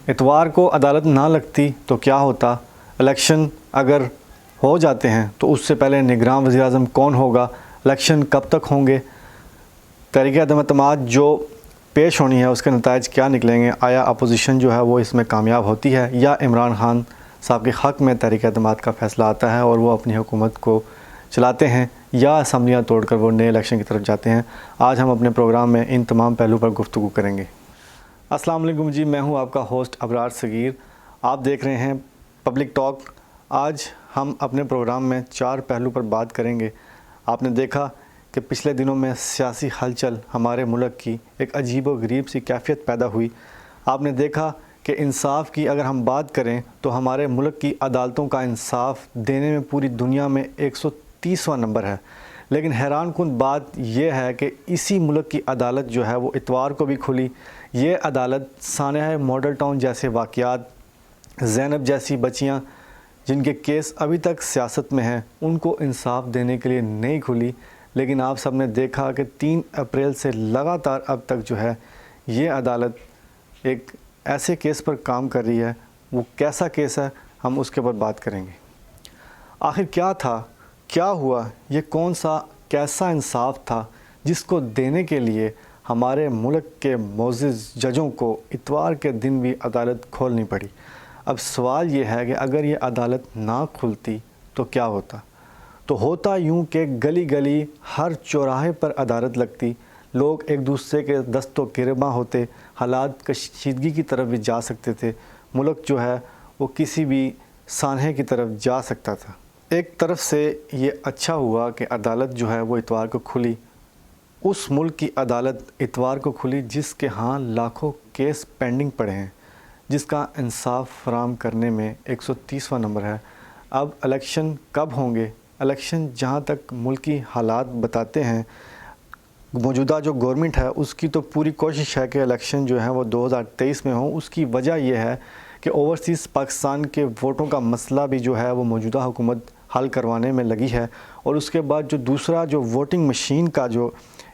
اتوار کو عدالت نہ لگتی تو کیا ہوتا؟ الیکشن اگر ہو جاتے ہیں تو اس سے پہلے نگراں وزیر اعظم کون ہوگا؟ الیکشن کب تک ہوں گے؟ تحریک عدم اعتماد جو پیش ہونی ہے اس کے نتائج کیا نکلیں گے؟ آیا اپوزیشن جو ہے وہ اس میں کامیاب ہوتی ہے یا عمران خان صاحب کے حق میں تحریک اعتماد کا فیصلہ آتا ہے اور وہ اپنی حکومت کو چلاتے ہیں یا اسمبلیاں توڑ کر وہ نئے الیکشن کی طرف جاتے ہیں؟ آج ہم اپنے پروگرام میں ان تمام پہلو پر گفتگو کریں گے۔ السلام علیکم جی، میں ہوں آپ کا ہوسٹ ابرار صغیر، آپ دیکھ رہے ہیں پبلک ٹاک۔ آج ہم اپنے پروگرام میں 4 پہلو پر بات کریں گے۔ آپ نے دیکھا کہ پچھلے دنوں میں سیاسی ہلچل ہمارے ملک کی ایک عجیب و غریب سی کیفیت پیدا ہوئی۔ آپ نے دیکھا کہ انصاف کی اگر ہم بات کریں تو ہمارے ملک کی عدالتوں کا انصاف دینے میں پوری دنیا میں 130واں نمبر ہے، لیکن حیران کن بات یہ ہے کہ اسی ملک کی عدالت جو ہے وہ اتوار کو بھی کھلی۔ یہ عدالت سانحہ ماڈل ٹاؤن جیسے واقعات، زینب جیسی بچیاں جن کے کیس ابھی تک سیاست میں ہیں، ان کو انصاف دینے کے لیے نہیں کھلی، لیکن آپ سب نے دیکھا کہ 3 اپریل سے لگاتار اب تک جو ہے یہ عدالت ایک ایسے کیس پر کام کر رہی ہے۔ وہ کیسا کیس ہے ہم اس کے اوپر بات کریں گے۔ آخر کیا تھا، کیا ہوا، یہ کون سا کیسا انصاف تھا جس کو دینے کے لیے ہمارے ملک کے معزز ججوں کو اتوار کے دن بھی عدالت کھولنی پڑی؟ اب سوال یہ ہے کہ اگر یہ عدالت نہ کھلتی تو کیا ہوتا؟ تو ہوتا یوں کہ گلی گلی ہر چوراہے پر عدالت لگتی، لوگ ایک دوسرے کے دست و گریباں ہوتے، حالات کشیدگی کی طرف بھی جا سکتے تھے، ملک جو ہے وہ کسی بھی سانحے کی طرف جا سکتا تھا۔ ایک طرف سے یہ اچھا ہوا کہ عدالت جو ہے وہ اتوار کو کھلی، اس ملک کی عدالت اتوار کو کھلی جس کے ہاں لاکھوں کیس پینڈنگ پڑے ہیں، جس کا انصاف فراہم کرنے میں 130واں نمبر ہے۔ اب الیکشن کب ہوں گے؟ الیکشن جہاں تک ملکی حالات بتاتے ہیں، موجودہ جو گورنمنٹ ہے اس کی تو پوری کوشش ہے کہ الیکشن جو ہے وہ 2023 میں ہوں۔ اس کی وجہ یہ ہے کہ اوورسیز پاکستان کے ووٹوں کا مسئلہ بھی جو ہے وہ موجودہ حکومت حل کروانے میں لگی ہے، اور اس کے بعد جو دوسرا جو ووٹنگ مشین کا جو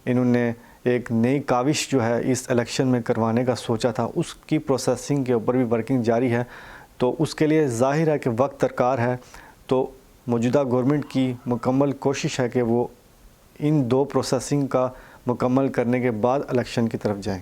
انہوں نے ایک نئی کاوش جو ہے اس الیکشن میں کروانے کا سوچا تھا، اس کی پروسیسنگ کے اوپر بھی ورکنگ جاری ہے۔ تو اس کے لیے ظاہر ہے کہ وقت درکار ہے، تو موجودہ گورنمنٹ کی مکمل کوشش ہے کہ وہ ان 2 پروسیسنگ کا مکمل کرنے کے بعد الیکشن کی طرف جائیں۔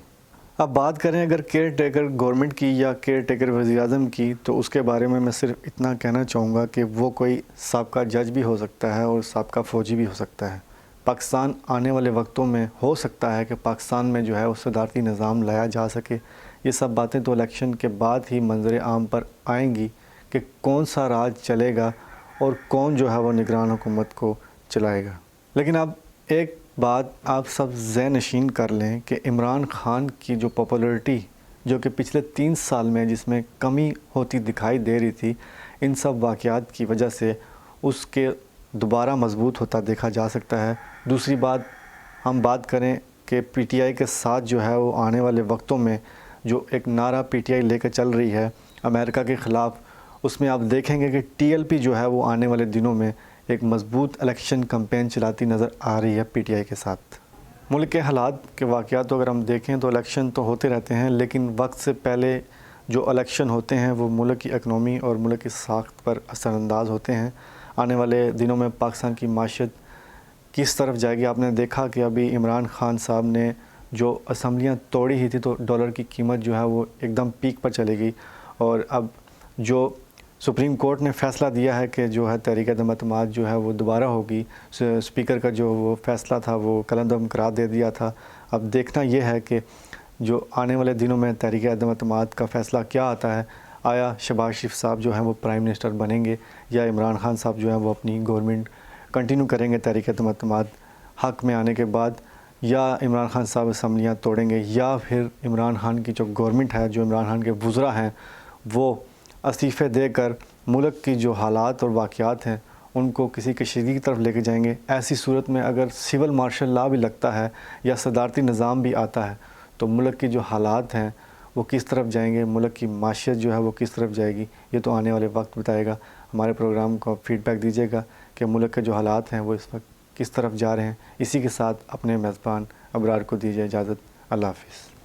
اب بات کریں اگر کیئر ٹیکر گورنمنٹ کی یا کیئر ٹیکر وزیر اعظم کی، تو اس کے بارے میں صرف اتنا کہنا چاہوں گا کہ وہ کوئی سابقہ جج بھی ہو سکتا ہے اور سابقہ فوجی بھی ہو سکتا ہے۔ پاکستان آنے والے وقتوں میں ہو سکتا ہے کہ پاکستان میں جو ہے وہ صدارتی نظام لایا جا سکے۔ یہ سب باتیں تو الیکشن کے بعد ہی منظر عام پر آئیں گی کہ کون سا راج چلے گا اور کون جو ہے وہ نگران حکومت کو چلائے گا۔ لیکن اب ایک بات آپ سب ذہن نشین کر لیں کہ عمران خان کی جو پاپولیرٹی جو کہ پچھلے 3 سال میں جس میں کمی ہوتی دکھائی دے رہی تھی، ان سب واقعات کی وجہ سے اس کے دوبارہ مضبوط ہوتا دیکھا جا سکتا ہے۔ دوسری بات ہم بات کریں کہ پی ٹی آئی کے ساتھ جو ہے وہ آنے والے وقتوں میں جو ایک نعرہ پی ٹی آئی لے کر چل رہی ہے امریکہ کے خلاف، اس میں آپ دیکھیں گے کہ ٹی ایل پی جو ہے وہ آنے والے دنوں میں ایک مضبوط الیکشن کمپین چلاتی نظر آ رہی ہے پی ٹی آئی کے ساتھ۔ ملک کے حالات کے واقعات اگر ہم دیکھیں تو الیکشن تو ہوتے رہتے ہیں، لیکن وقت سے پہلے جو الیکشن ہوتے ہیں وہ ملک کی اکنامی اور ملک کی ساخت پر اثر انداز ہوتے ہیں۔ آنے والے دنوں میں پاکستان کی معیشت کس طرف جائے گی؟ آپ نے دیکھا کہ ابھی عمران خان صاحب نے جو اسمبلیاں توڑی ہی تھی تو ڈالر کی قیمت جو ہے وہ ایک دم پیک پر چلے گئی، اور اب جو سپریم کورٹ نے فیصلہ دیا ہے کہ جو ہے تحریک عدم اعتماد جو ہے وہ دوبارہ ہوگی، اسپیکر کا جو وہ فیصلہ تھا وہ کلعدم قرار دے دیا تھا۔ اب دیکھنا یہ ہے کہ جو آنے والے دنوں میں تحریک عدم اعتماد کا فیصلہ کیا آتا ہے۔ آیا شہباز شریف صاحب جو ہیں وہ پرائم منسٹر بنیں گے یا عمران خان صاحب جو ہیں وہ اپنی گورنمنٹ کنٹینیو کریں گے تحریک عدم اعتماد حق میں آنے کے بعد، یا عمران خان صاحب اسمبلیاں توڑیں گے، یا پھر عمران خان کی جو گورنمنٹ ہے، جو عمران خان کے وزراء ہیں، وہ استعفے دے کر ملک کی جو حالات اور واقعات ہیں ان کو کسی کشیدگی کی طرف لے کے جائیں گے۔ ایسی صورت میں اگر سول مارشل لا بھی لگتا ہے یا صدارتی نظام بھی آتا ہے تو ملک کی جو حالات ہیں وہ کس طرف جائیں گے، ملک کی معیشت جو ہے وہ کس طرف جائے گی، یہ تو آنے والے وقت بتائے گا۔ ہمارے پروگرام کو فیڈ بیک دیجیے گا کہ ملک کے جو حالات ہیں وہ اس وقت کس طرف جا رہے ہیں۔ اسی کے ساتھ اپنے میزبان ابرار کو دیجیے اجازت۔ اللہ حافظ۔